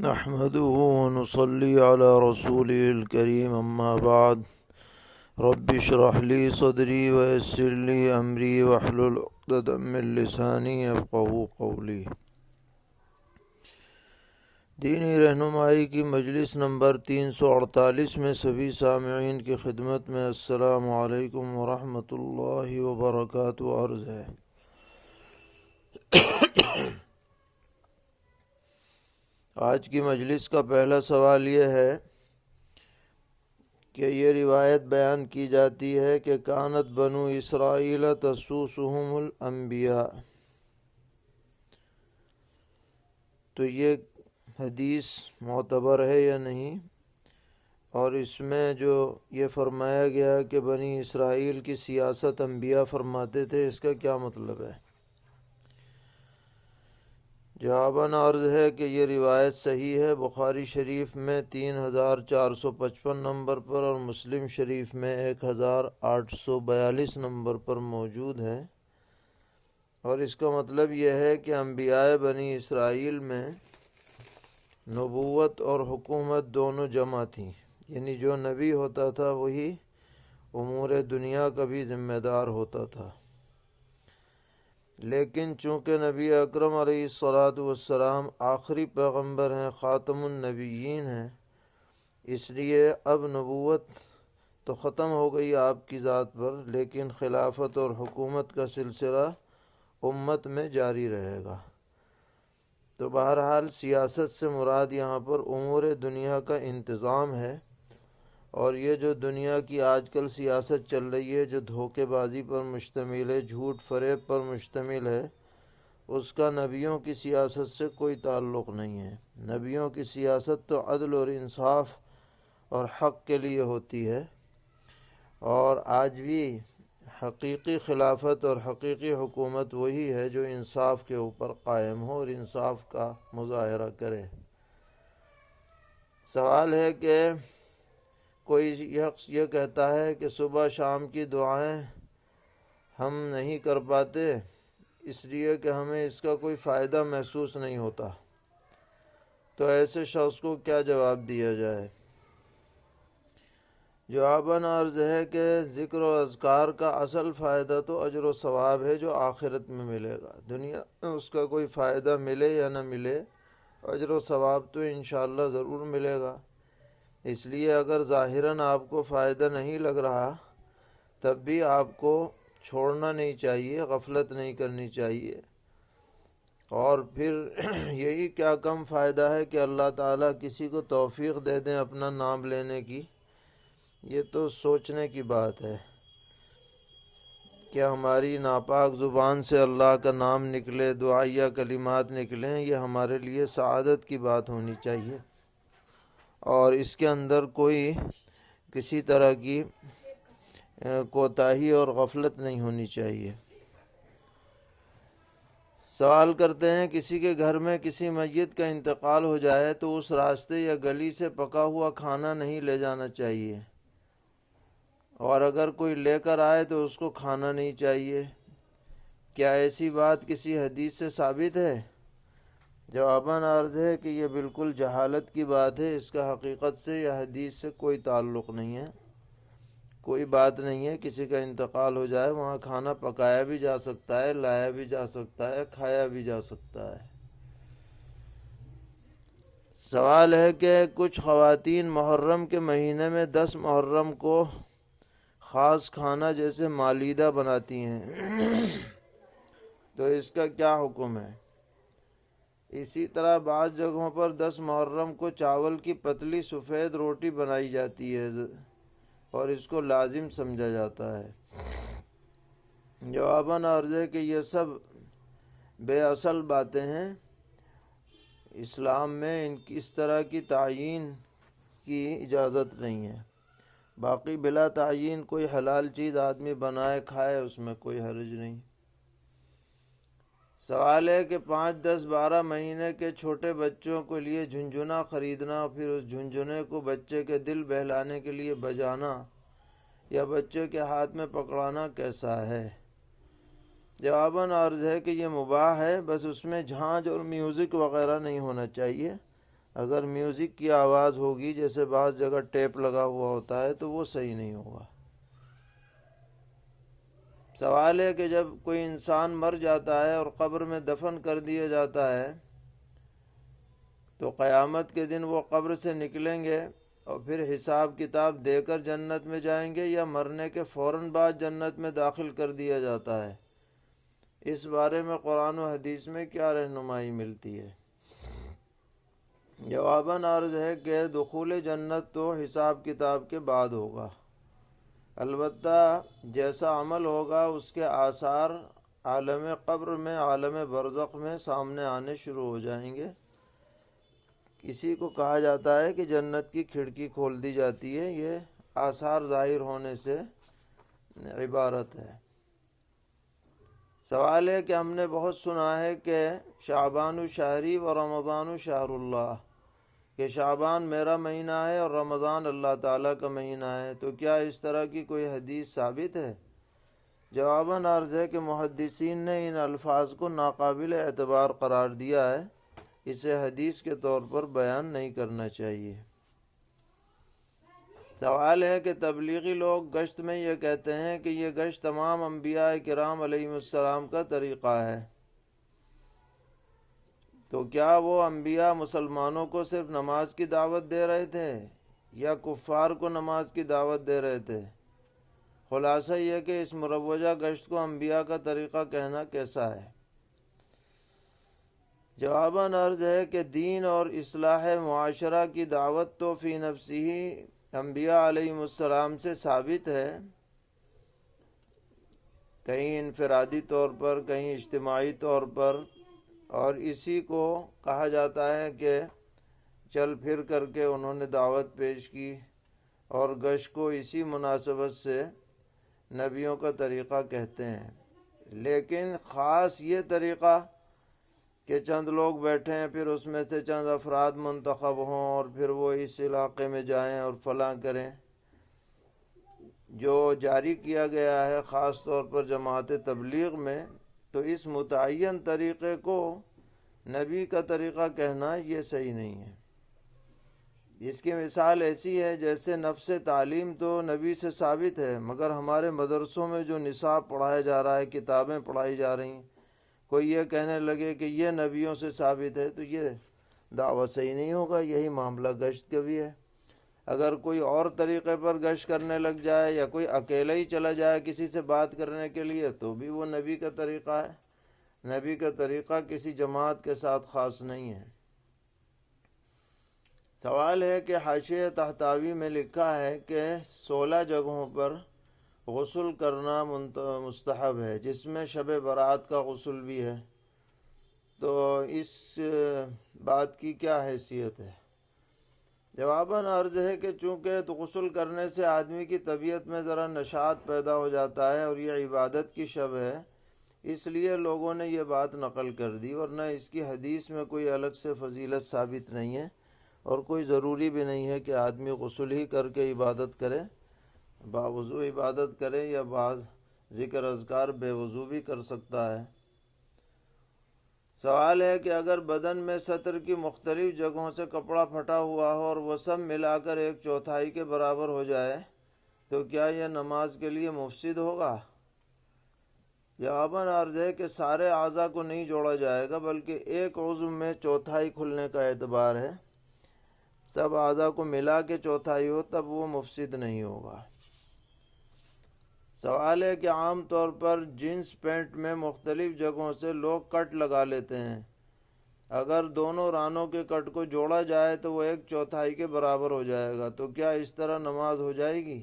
نحمده ونصلي على رسوله الكريم أما بعد رب اشرح لي صدري ويسر لي أمري واحلل عقدة من لساني يفقهوا قولي۔ دینی رہنمائی کی مجلس نمبر 348 میں سبھی سامعین کی خدمت میں السلام علیکم ورحمۃ اللہ وبرکاتہ عرض ہے۔ آج کی مجلس کا پہلا سوال یہ ہے کہ یہ روایت بیان کی جاتی ہے کہ کانت بنو اسرائیل تسوسہم الانبیاء، تو یہ حدیث معتبر ہے یا نہیں، اور اس میں جو یہ فرمایا گیا کہ بنی اسرائیل کی سیاست انبیاء فرماتے تھے، اس کا کیا مطلب ہے؟ جواباً عرض ہے کہ یہ روایت صحیح ہے، بخاری شریف میں 3455 نمبر پر اور مسلم شریف میں 1842 نمبر پر موجود ہے، اور اس کا مطلب یہ ہے کہ انبیاء بنی اسرائیل میں نبوت اور حکومت دونوں جمع تھیں، یعنی جو نبی ہوتا تھا وہی امور دنیا کا بھی ذمہ دار ہوتا تھا۔ لیکن چونکہ نبی اکرم علیہ الصلاۃ والسلام آخری پیغمبر ہیں، خاتم النبیین ہیں، اس لیے اب نبوت تو ختم ہو گئی آپ کی ذات پر، لیکن خلافت اور حکومت کا سلسلہ امت میں جاری رہے گا۔ تو بہرحال سیاست سے مراد یہاں پر امور دنیا کا انتظام ہے، اور یہ جو دنیا کی آج کل سیاست چل رہی ہے جو دھوکے بازی پر مشتمل ہے، جھوٹ فریب پر مشتمل ہے، اس کا نبیوں کی سیاست سے کوئی تعلق نہیں ہے۔ نبیوں کی سیاست تو عدل اور انصاف اور حق کے لیے ہوتی ہے، اور آج بھی حقیقی خلافت اور حقیقی حکومت وہی ہے جو انصاف کے اوپر قائم ہو اور انصاف کا مظاہرہ کرے۔ سوال ہے کہ کوئی شخص یہ کہتا ہے کہ صبح شام کی دعائیں ہم نہیں کر پاتے اس لیے کہ ہمیں اس کا کوئی فائدہ محسوس نہیں ہوتا، تو ایسے شخص کو کیا جواب دیا جائے؟ جواباً عرض ہے کہ ذکر و اذکار کا اصل فائدہ تو اجر و ثواب ہے جو آخرت میں ملے گا۔ دنیا میں اس کا کوئی فائدہ ملے یا نہ ملے، اجر و ثواب تو انشاءاللہ ضرور ملے گا۔ اس لیے اگر ظاہراً آپ کو فائدہ نہیں لگ رہا تب بھی آپ کو چھوڑنا نہیں چاہیے، غفلت نہیں کرنی چاہیے، اور پھر یہی کیا کم فائدہ ہے کہ اللہ تعالیٰ کسی کو توفیق دے دیں اپنا نام لینے کی۔ یہ تو سوچنے کی بات ہے کہ ہماری ناپاک زبان سے اللہ کا نام نکلے، دعائیہ کلمات نکلیں، یہ ہمارے لیے سعادت کی بات ہونی چاہیے، اور اس کے اندر کوئی کسی طرح کی کوتاہی اور غفلت نہیں ہونی چاہیے۔ سوال کرتے ہیں کسی کے گھر میں کسی میت کا انتقال ہو جائے تو اس راستے یا گلی سے پکا ہوا کھانا نہیں لے جانا چاہیے، اور اگر کوئی لے کر آئے تو اس کو کھانا نہیں چاہیے۔ کیا ایسی بات کسی حدیث سے ثابت ہے؟ جواباً عرض ہے کہ یہ بالکل جہالت کی بات ہے، اس کا حقیقت سے یا حدیث سے کوئی تعلق نہیں ہے، کوئی بات نہیں ہے۔ کسی کا انتقال ہو جائے وہاں کھانا پکایا بھی جا سکتا ہے، لایا بھی جا سکتا ہے، کھایا بھی جا سکتا ہے۔ سوال ہے کہ کچھ خواتین محرم کے مہینے میں 10 محرم کو خاص کھانا جیسے مالیدہ بناتی ہیں، تو اس کا کیا حکم ہے؟ اسی طرح بعض جگہوں پر 10 محرم کو چاول کی پتلی سفید روٹی بنائی جاتی ہے اور اس کو لازم سمجھا جاتا ہے۔ جواباً عرض ہے کہ یہ سب بے اصل باتیں ہیں، اسلام میں اس طرح کی تعیین کی اجازت نہیں ہے۔ باقی بلا تعیین کوئی حلال چیز آدمی بنائے کھائے، اس میں کوئی حرج نہیں۔ سوال ہے کہ 5، 10، 12 مہینے کے چھوٹے بچوں کے لیے جھنجھنا خریدنا، پھر اس جھنجھنے کو بچے کے دل بہلانے کے لیے بجانا یا بچے کے ہاتھ میں پکڑانا کیسا ہے؟ جواباً عرض ہے کہ یہ مباح ہے، بس اس میں جھانج اور میوزک وغیرہ نہیں ہونا چاہیے۔ اگر میوزک کی آواز ہوگی جیسے بعض جگہ ٹیپ لگا ہوا ہوتا ہے تو وہ صحیح نہیں ہوگا۔ سوال ہے کہ جب کوئی انسان مر جاتا ہے اور قبر میں دفن کر دیا جاتا ہے تو قیامت کے دن وہ قبر سے نکلیں گے اور پھر حساب کتاب دے کر جنت میں جائیں گے یا مرنے کے فوراً بعد جنت میں داخل کر دیا جاتا ہے؟ اس بارے میں قرآن و حدیث میں کیا رہنمائی ملتی ہے؟ جواباً عرض ہے کہ دخول جنت تو حساب کتاب کے بعد ہوگا، البتہ جیسا عمل ہوگا اس کے آثار عالم قبر میں، عالم برزخ میں سامنے آنے شروع ہو جائیں گے۔ کسی کو کہا جاتا ہے کہ جنت کی کھڑکی کھول دی جاتی ہے، یہ آثار ظاہر ہونے سے عبارت ہے۔ سوال ہے کہ ہم نے بہت سنا ہے کہ شعبان شہری و رمضان شہر اللہ، کہ شعبان میرا مہینہ ہے اور رمضان اللہ تعالیٰ کا مہینہ ہے، تو کیا اس طرح کی کوئی حدیث ثابت ہے؟ جواباً عرض ہے کہ محدثین نے ان الفاظ کو ناقابل اعتبار قرار دیا ہے، اسے حدیث کے طور پر بیان نہیں کرنا چاہیے۔ سوال ہے کہ تبلیغی لوگ گشت میں یہ کہتے ہیں کہ یہ گشت تمام انبیاء کرام علیہم السلام کا طریقہ ہے، تو کیا وہ انبیاء مسلمانوں کو صرف نماز کی دعوت دے رہے تھے یا کفار کو نماز کی دعوت دے رہے تھے؟ خلاصہ یہ کہ اس مروجہ گشت کو انبیاء کا طریقہ کہنا کیسا ہے؟ جواباً عرض ہے کہ دین اور اصلاح معاشرہ کی دعوت تو فی نفسی ہی انبیاء علیہم السلام سے ثابت ہے، کہیں انفرادی طور پر، کہیں اجتماعی طور پر، اور اسی کو کہا جاتا ہے کہ چل پھر کر کے انہوں نے دعوت پیش کی، اور گشت کو اسی مناسبت سے نبیوں کا طریقہ کہتے ہیں۔ لیکن خاص یہ طریقہ کہ چند لوگ بیٹھے ہیں، پھر اس میں سے چند افراد منتخب ہوں اور پھر وہ اس علاقے میں جائیں اور فلاں کریں، جو جاری کیا گیا ہے خاص طور پر جماعت تبلیغ میں، تو اس متعین طریقے کو نبی کا طریقہ کہنا یہ صحیح نہیں ہے۔ اس کی مثال ایسی ہے جیسے نفس تعلیم تو نبی سے ثابت ہے، مگر ہمارے مدرسوں میں جو نصاب پڑھایا جا رہا ہے، کتابیں پڑھائی جا رہی ہیں، کوئی یہ کہنے لگے کہ یہ نبیوں سے ثابت ہے تو یہ دعویٰ صحیح نہیں ہوگا۔ یہی معاملہ گشت کا بھی ہے۔ اگر کوئی اور طریقے پر گشت کرنے لگ جائے یا کوئی اکیلا ہی چلا جائے کسی سے بات کرنے کے لیے تو بھی وہ نبی کا طریقہ ہے۔ نبی کا طریقہ کسی جماعت کے ساتھ خاص نہیں ہے۔ سوال ہے کہ حاشیہ تحتوی میں لکھا ہے کہ 16 جگہوں پر غسل کرنا مستحب ہے، جس میں شب برات کا غسل بھی ہے، تو اس بات کی کیا حیثیت ہے؟ جواباً عرض ہے کہ چونکہ غسل کرنے سے آدمی کی طبیعت میں ذرا نشاط پیدا ہو جاتا ہے اور یہ عبادت کی شب ہے، اس لیے لوگوں نے یہ بات نقل کر دی، ورنہ اس کی حدیث میں کوئی الگ سے فضیلت ثابت نہیں ہے، اور کوئی ضروری بھی نہیں ہے کہ آدمی غسل ہی کر کے عبادت کرے، باوضو عبادت کرے، یا بعض ذکر اذکار بے وضو بھی کر سکتا ہے۔ سوال ہے کہ اگر بدن میں سطر کی مختلف جگہوں سے کپڑا پھٹا ہوا ہو اور وہ سب ملا کر 1/4 کے برابر ہو جائے تو کیا یہ نماز کے لیے مفسد ہوگا؟ جواباً عرض ہے کہ سارے اعضاء کو نہیں جوڑا جائے گا، بلکہ ایک عضو میں 1/4 کھلنے کا اعتبار ہے۔ سب اعضاء کو ملا کے 1/4 ہو تب وہ مفسد نہیں ہوگا۔ سوال ہے کہ عام طور پر جینس پینٹ میں مختلف جگہوں سے لوگ کٹ لگا لیتے ہیں، اگر دونوں رانوں کے کٹ کو جوڑا جائے تو وہ 1/4 کے برابر ہو جائے گا، تو کیا اس طرح نماز ہو جائے گی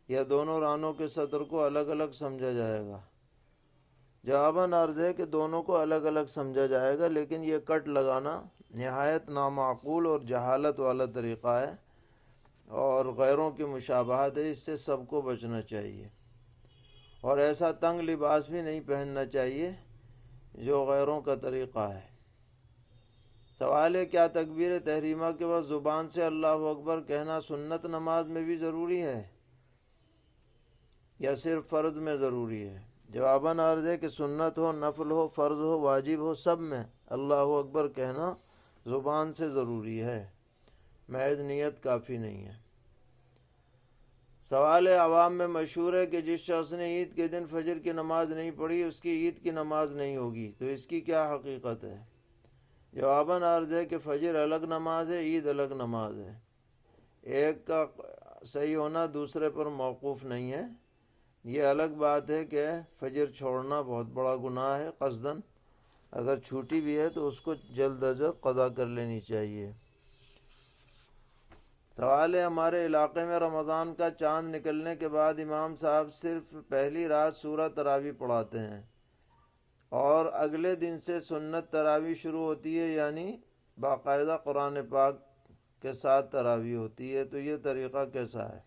یا دونوں رانوں کے سطر کو الگ الگ سمجھا جائے گا؟ جواباً عرض ہے کہ دونوں کو الگ الگ سمجھا جائے گا، لیکن یہ کٹ لگانا نہایت نامعقول اور جہالت والا طریقہ ہے اور غیروں کی مشابہت ہے، اس سے سب کو بچنا چاہیے، اور ایسا تنگ لباس بھی نہیں پہننا چاہیے جو غیروں کا طریقہ ہے۔ سوال ہے کیا تکبیر تحریمہ کے بعد زبان سے اللہ اکبر کہنا سنت نماز میں بھی ضروری ہے یا صرف فرض میں ضروری ہے؟ جواباً عرض ہے کہ سنت ہو، نفل ہو، فرض ہو، واجب ہو، سب میں اللہ اکبر کہنا زبان سے ضروری ہے، محض نیت کافی نہیں ہے۔ سوال عوام میں مشہور ہے کہ جس شخص نے عید کے دن فجر کی نماز نہیں پڑھی اس کی عید کی نماز نہیں ہوگی، تو اس کی کیا حقیقت ہے؟ جواباً عرض ہے کہ فجر الگ نماز ہے، عید الگ نماز ہے۔ ایک کا صحیح ہونا دوسرے پر موقوف نہیں ہے۔ یہ الگ بات ہے کہ فجر چھوڑنا بہت بڑا گناہ ہے قصداً، اگر چھوٹی بھی ہے تو اس کو جلد از جلد قضا کر لینی چاہیے۔ سوال ہے ہمارے علاقے میں رمضان کا چاند نکلنے کے بعد امام صاحب صرف پہلی رات سورہ تراویح پڑھاتے ہیں اور اگلے دن سے سنت تراویح شروع ہوتی ہے، یعنی باقاعدہ قرآن پاک کے ساتھ تراویح ہوتی ہے، تو یہ طریقہ کیسا ہے؟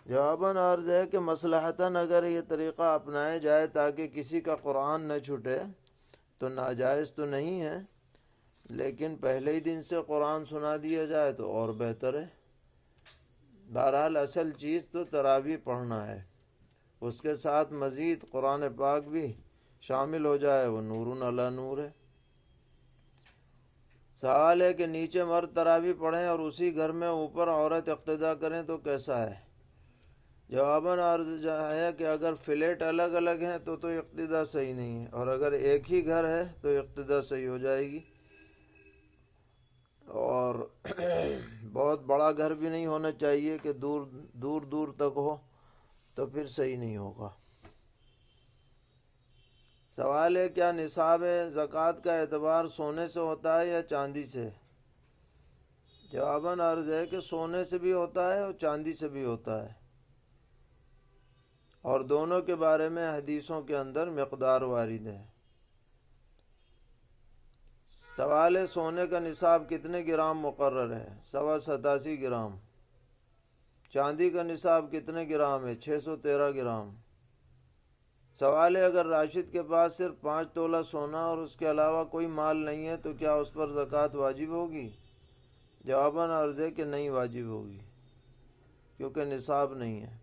جواباً عرض ہے کہ مصلحتاً اگر یہ طریقہ اپنایا جائے تاکہ کسی کا قرآن نہ چھوٹے تو ناجائز تو نہیں ہے، لیکن پہلے ہی دن سے قرآن سنا دیا جائے تو اور بہتر ہے۔ بہرحال اصل چیز تو تراویح پڑھنا ہے، اس کے ساتھ مزید قرآن پاک بھی شامل ہو جائے، وہ نور علی نور ہے۔ سوال ہے کہ نیچے مرد تراویح پڑھیں اور اسی گھر میں اوپر عورت اقتداء کریں تو کیسا ہے؟ جواباً عرض ہے کہ اگر فلیٹ الگ الگ ہیں تو اقتداء صحیح نہیں ہے، اور اگر ایک ہی گھر ہے تو اقتداء صحیح ہو جائے گی، اور بہت بڑا گھر بھی نہیں ہونا چاہیے کہ دور دور دور تک ہو، تو پھر صحیح نہیں ہوگا۔ سوال ہے کیا نصاب زکوٰۃ کا اعتبار سونے سے ہوتا ہے یا چاندی سے؟ جواباً عرض ہے کہ سونے سے بھی ہوتا ہے اور چاندی سے بھی ہوتا ہے، اور دونوں کے بارے میں حدیثوں کے اندر مقدار وارد ہے۔ سوال ہے سونے کا نصاب کتنے گرام مقرر ہے؟ 87 گرام۔ چاندی کا نصاب کتنے گرام ہے؟ 613 گرام۔ سوال ہے اگر راشد کے پاس صرف 5 تولہ سونا اور اس کے علاوہ کوئی مال نہیں ہے تو کیا اس پر زکوٰۃ واجب ہوگی؟ جواباً عرض ہے کہ نہیں واجب ہوگی، کیونکہ نصاب نہیں ہے۔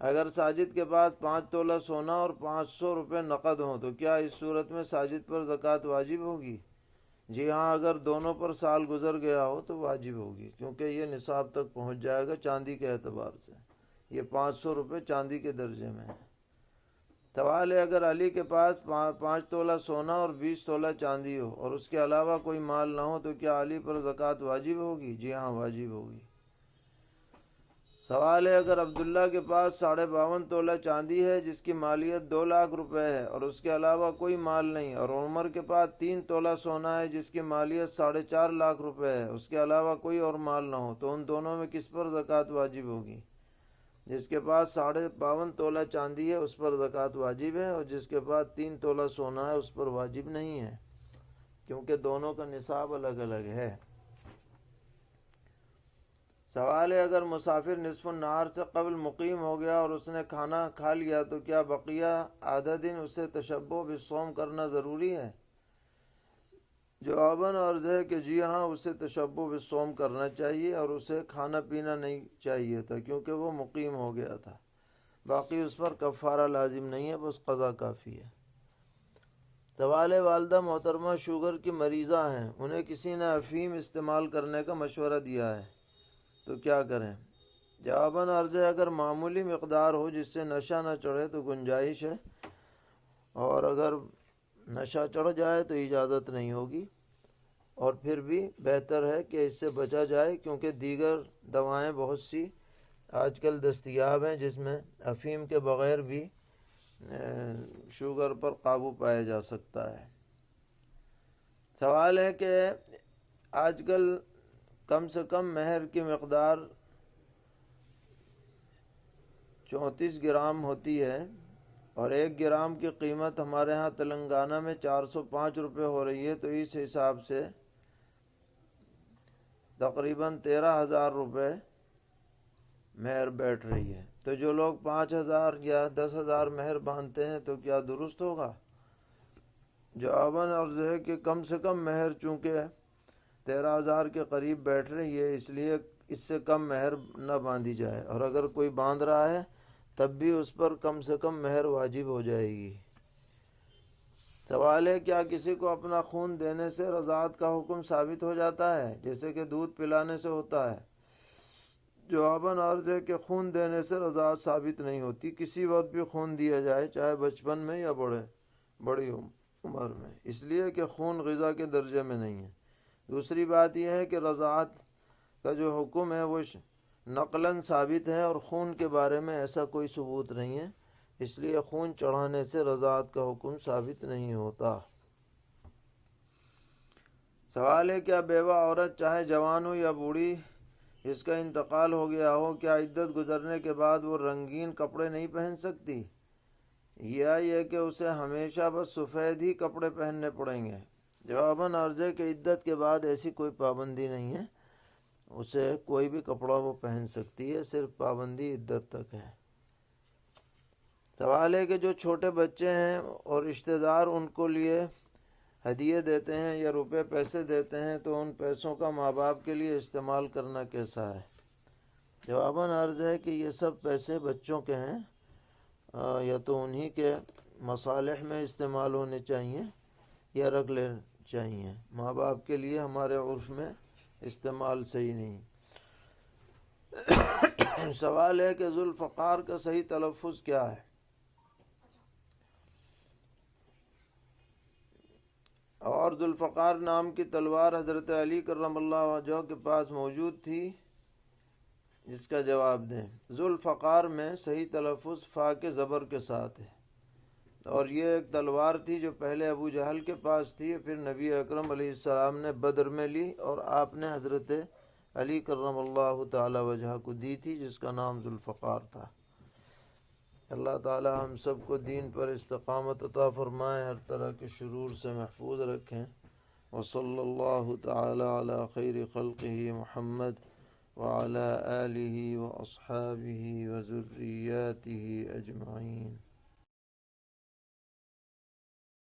اگر ساجد کے پاس 5 تولہ سونا اور 500 روپے نقد ہوں تو کیا اس صورت میں ساجد پر زکوٰۃ واجب ہوگی؟ جی ہاں، اگر دونوں پر سال گزر گیا ہو تو واجب ہوگی، کیونکہ یہ نصاب تک پہنچ جائے گا چاندی کے اعتبار سے، یہ 500 روپے چاندی کے درجے میں ہے۔ سوال ہے اگر علی کے پاس 5 تولہ سونا اور 20 تولہ چاندی ہو اور اس کے علاوہ کوئی مال نہ ہو تو کیا علی پر زکوٰۃ واجب ہوگی؟ جی ہاں، واجب ہوگی۔ سوال ہے اگر عبداللہ کے پاس 52.5 تولہ چاندی ہے جس کی مالیت 2 لاکھ روپے ہے اور اس کے علاوہ کوئی مال نہیں، اور عمر کے پاس 3 تولہ سونا ہے جس کی مالیت 4.5 لاکھ روپے ہے، اس کے علاوہ کوئی اور مال نہ ہو، تو ان دونوں میں کس پر زکوٰۃ واجب ہوگی؟ جس کے پاس 52.5 تولہ چاندی ہے اس پر زکوٰۃ واجب ہے، اور جس کے پاس 3 تولہ سونا ہے اس پر واجب نہیں ہے، کیونکہ دونوں کا نصاب الگ الگ ہے۔ سوال ہے اگر مسافر نصف النہار سے قبل مقیم ہو گیا اور اس نے کھانا کھا لیا تو کیا بقیہ آدھا دن اسے تشبع بالصوم کرنا ضروری ہے؟ جواباً عرض ہے کہ جی ہاں، اسے تشبع بالصوم کرنا چاہیے اور اسے کھانا پینا نہیں چاہیے تھا، کیونکہ وہ مقیم ہو گیا تھا۔ باقی اس پر کفارہ لازم نہیں ہے، بس قضا کافی ہے۔ سوال ہے والدہ محترمہ شوگر کی مریضہ ہیں، انہیں کسی نے افیم استعمال کرنے کا مشورہ دیا ہے تو کیا کریں؟ جواباً عرض ہے اگر معمولی مقدار ہو جس سے نشہ نہ چڑھے تو گنجائش ہے، اور اگر نشہ چڑھ جائے تو اجازت نہیں ہوگی، اور پھر بھی بہتر ہے کہ اس سے بچا جائے، کیونکہ دیگر دوائیں بہت سی آج کل دستیاب ہیں جس میں افیم کے بغیر بھی شوگر پر قابو پایا جا سکتا ہے۔ سوال ہے کہ آج کل کم سے کم مہر کی مقدار 34 گرام ہوتی ہے، اور 1 گرام کی قیمت ہمارے ہاں تلنگانہ میں 405 روپے ہو رہی ہے، تو اس حساب سے تقریباً 13,000 روپے مہر بیٹھ رہی ہے، تو جو لوگ 5,000 یا 10,000 مہر باندھتے ہیں تو کیا درست ہوگا؟ جواباً عرض ہے کہ کم سے کم مہر چونکہ 13,000 کے قریب بیٹھ رہی ہے، اس لیے اس سے کم مہر نہ باندھی جائے، اور اگر کوئی باندھ رہا ہے تب بھی اس پر کم سے کم مہر واجب ہو جائے گی۔ سوال ہے کیا کسی کو اپنا خون دینے سے رضاعت کا حکم ثابت ہو جاتا ہے جیسے کہ دودھ پلانے سے ہوتا ہے؟ جواباً عرض ہے کہ خون دینے سے رضاعت ثابت نہیں ہوتی، کسی وقت بھی خون دیا جائے، چاہے بچپن میں یا بڑی عمر میں، اس لیے کہ خون غذا کے درجے میں نہیں ہے۔ دوسری بات یہ ہے کہ رضاعت کا جو حکم ہے وہ نقلاً ثابت ہے اور خون کے بارے میں ایسا کوئی ثبوت نہیں ہے، اس لیے خون چڑھانے سے رضاعت کا حکم ثابت نہیں ہوتا۔ سوال ہے کیا بیوہ عورت چاہے جوان ہو یا بوڑھی، جس کا انتقال ہو گیا ہو، کیا عدت گزرنے کے بعد وہ رنگین کپڑے نہیں پہن سکتی، یا یہ کہ اسے ہمیشہ بس سفید ہی کپڑے پہننے پڑیں گے؟ جواباً عرض ہے کہ عدت کے بعد ایسی کوئی پابندی نہیں ہے، اسے کوئی بھی کپڑا وہ پہن سکتی ہے، صرف پابندی عدت تک ہے۔ سوال ہے کہ جو چھوٹے بچے ہیں اور رشتہ دار ان کو لیے ہدیے دیتے ہیں یا روپے پیسے دیتے ہیں تو ان پیسوں کا ماں باپ کے لیے استعمال کرنا کیسا ہے؟ جواباً عرض ہے کہ یہ سب پیسے بچوں کے ہیں، یا تو انہی کے مصالح میں استعمال ہونے چاہیے یا رکھ لے چاہیے، ماں باپ کے لیے ہمارے عرف میں استعمال صحیح نہیں۔ سوال ہے کہ ذوالفقار کا صحیح تلفظ کیا ہے؟ اور ذوالفقار نام کی تلوار حضرت علی کرم اللہ وجہہ کے پاس موجود تھی، جس کا جواب دیں۔ ذوالفقار میں صحیح تلفظ فا کے زبر کے ساتھ ہے، اور یہ ایک تلوار تھی جو پہلے ابو جہل کے پاس تھی، پھر نبی اکرم علیہ السلام نے بدر میں لی اور آپ نے حضرت علی کرم اللہ تعالی وجہہ کو دی تھی، جس کا نام ذوالفقار تھا۔ اللہ تعالی ہم سب کو دین پر استقامت عطا فرمائے، ہر طرح کے شرور سے محفوظ رکھیں۔ وصلی اللہ تعالی علی خیر خلقہ محمد وعلی آلہ واصحابہ وذریاتہ اجمعین۔